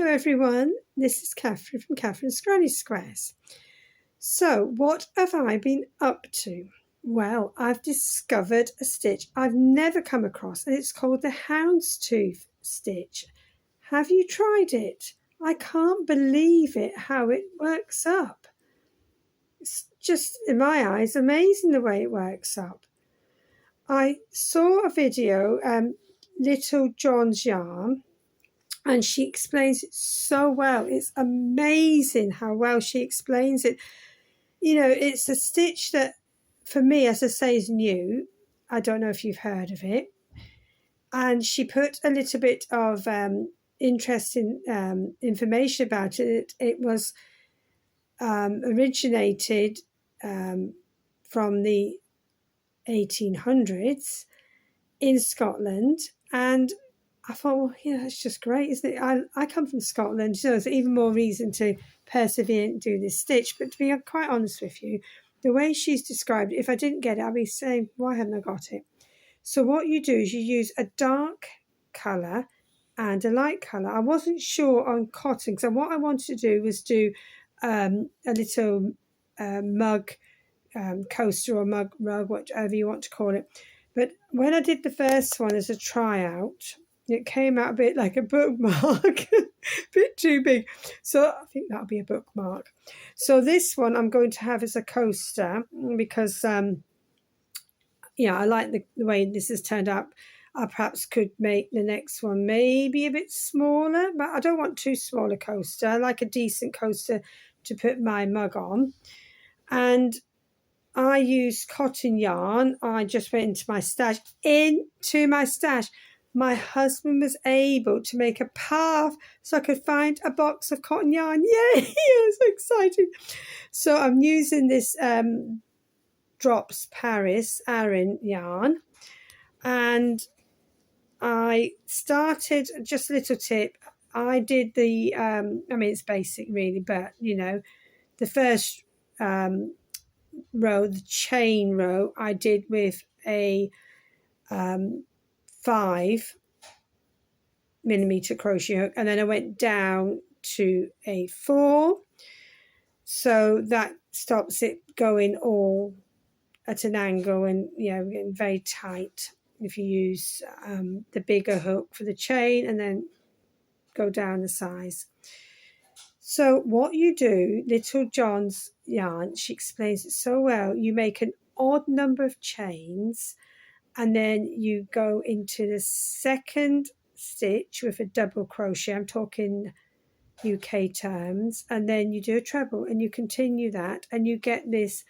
Hello everyone, this is Catherine from Catherine's Granny Squares. So what have I been up to? Well, I've discovered a stitch I've never come across, and it's called the Houndstooth stitch. Have you tried it? I can't believe it, how it works up. It's just, in my eyes, amazing the way it works up. I saw a video, Little John's Yarn, and she explains it so well. It's amazing how well she explains it. You know, it's a stitch that, for me, as I say, is new. I don't know if you've heard of it. And she put a little bit of interesting information about it. It was originated from the 1800s in Scotland, and I thought, well, it's just great, isn't it? I come from Scotland, so there's even more reason to persevere and do this stitch. But to be quite honest with you, the way she's described it, if I didn't get it, I'd be saying, why haven't I got it? So what you do is you use a dark colour and a light colour. I wasn't sure on cotton, because what I wanted to do was do a little mug coaster or mug rug, whatever you want to call it. But when I did the first one as a tryout, it came out a bit like a bookmark, a bit too big. So I think that'll be a bookmark. So this one I'm going to have as a coaster because, I like the way this has turned out. I perhaps could make the next one maybe a bit smaller, but I don't want too small a coaster. I like a decent coaster to put my mug on. And I used cotton yarn. I just went into my stash. My husband was able to make a path so I could find a box of cotton yarn. Yay! It was exciting. So I'm using this Drops Paris Aran yarn. And I started, just a little tip, I did the, it's basic really, but, the first row, the chain row, I did with a 5mm crochet hook, and then I went down to a 4, so that stops it going all at an angle and getting very tight if you use the bigger hook for the chain and then go down the size. So what you do, Little John's Yarn, she explains it so well, you make an odd number of chains, and then you go into the second stitch with a double crochet. I'm talking UK terms. And then you do a treble and you continue that, and you get this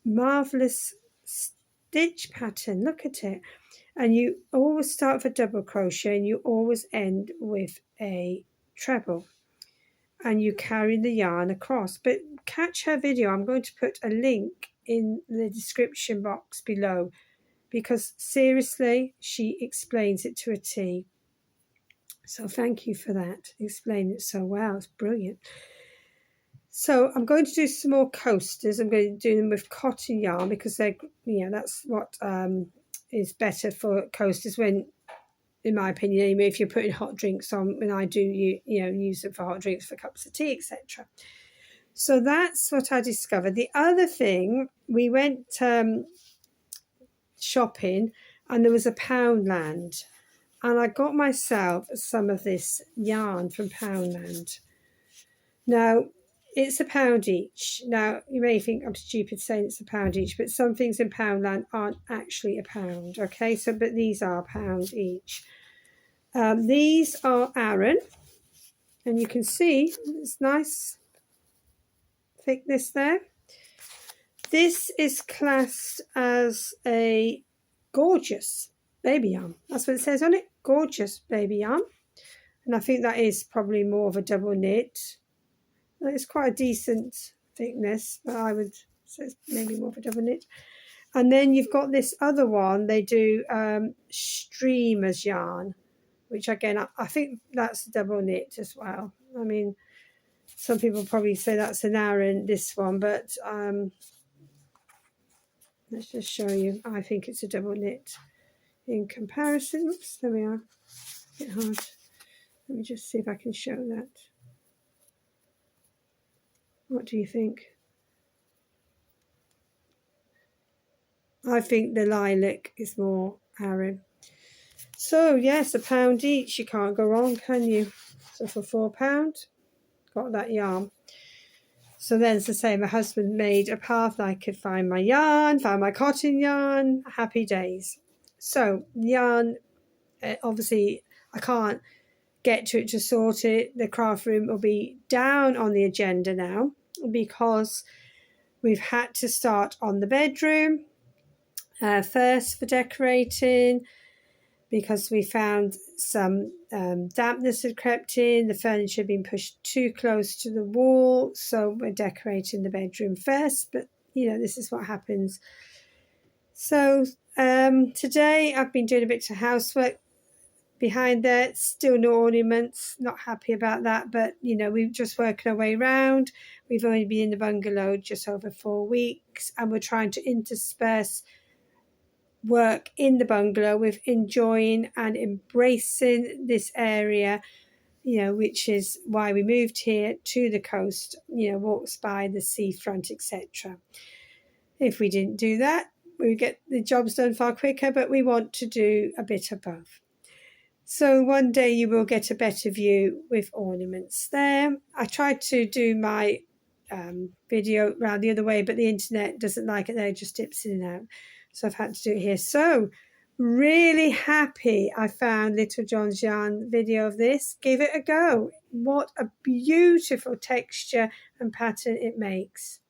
marvelous stitch pattern. Look at it. And you always start with a double crochet and you always end with a treble. And you carry the yarn across. But catch her video. I'm going to put a link in the description box below, because seriously, she explains it to a T. So thank you for that. Explain it so well. It's brilliant. So I'm going to do some more coasters. I'm going to do them with cotton yarn because they're, that's what is better for coasters when, in my opinion anyway, if you're putting hot drinks on, when I do use it for hot drinks, for cups of tea, etc. So that's what I discovered. The other thing, we went shopping and there was a Poundland, and I got myself some of this yarn from Poundland. Now, it's £1 each. Now, you may think I'm stupid saying it's £1 each, but some things in Poundland aren't actually £1, okay? So, but these are £1 each. These are Aran, and you can see it's nice thickness there. This is classed as a gorgeous baby yarn. That's what it says on it, gorgeous baby yarn. And I think that is probably more of a double knit. It's quite a decent thickness, but I would say it's maybe more of a double knit. And then you've got this other one. They do streamers yarn, which again, I think that's double knit as well. I mean, some people probably say that's an Aran, this one, but let's just show you. I think it's a double knit in comparison. Oops, there we are. A bit hard. Let me just see if I can show that. What do you think? I think the lilac is more Aaron. So yes, £1 each. You can't go wrong, can you? So for £4, got that yarn. So then, as I say, my husband made a path that I could find my yarn, found my cotton yarn. Happy days. So yarn, obviously, I can't get to it to sort it. The craft room will be down on the agenda now because we've had to start on the bedroom first for decorating, because we found some dampness had crept in. The furniture had been pushed too close to the wall, so we're decorating the bedroom first. But this is what happens. So today I've been doing a bit of housework behind there. Still no ornaments, not happy about that, but we're just working our way around. We've only been in the bungalow just over 4 weeks, and we're trying to intersperse work in the bungalow with enjoying and embracing this area, which is why we moved here to the coast, walks by the seafront, etc. If we didn't do that, we would get the jobs done far quicker, but we want to do a bit of both. So one day you will get a better view with ornaments there. I tried to do my video around the other way, but the internet doesn't like it there, it just dips in and out. So I've had to do it here. So really happy I found Little John's Yarn video of this. Give it a go. What a beautiful texture and pattern it makes.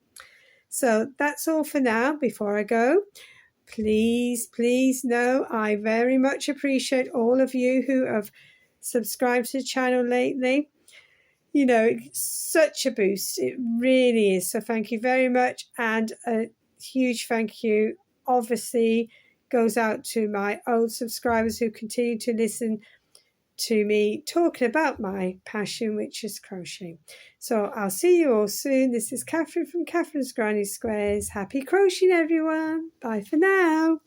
So that's all for now. Before I go, please know I very much appreciate all of you who have subscribed to the channel lately. It's such a boost. It really is. So thank you very much. And a huge thank you obviously goes out to my old subscribers who continue to listen to me talking about my passion, which is crochet. So I'll see you all soon. This is Catherine from Catherine's Granny Squares. Happy crocheting, everyone. Bye for now.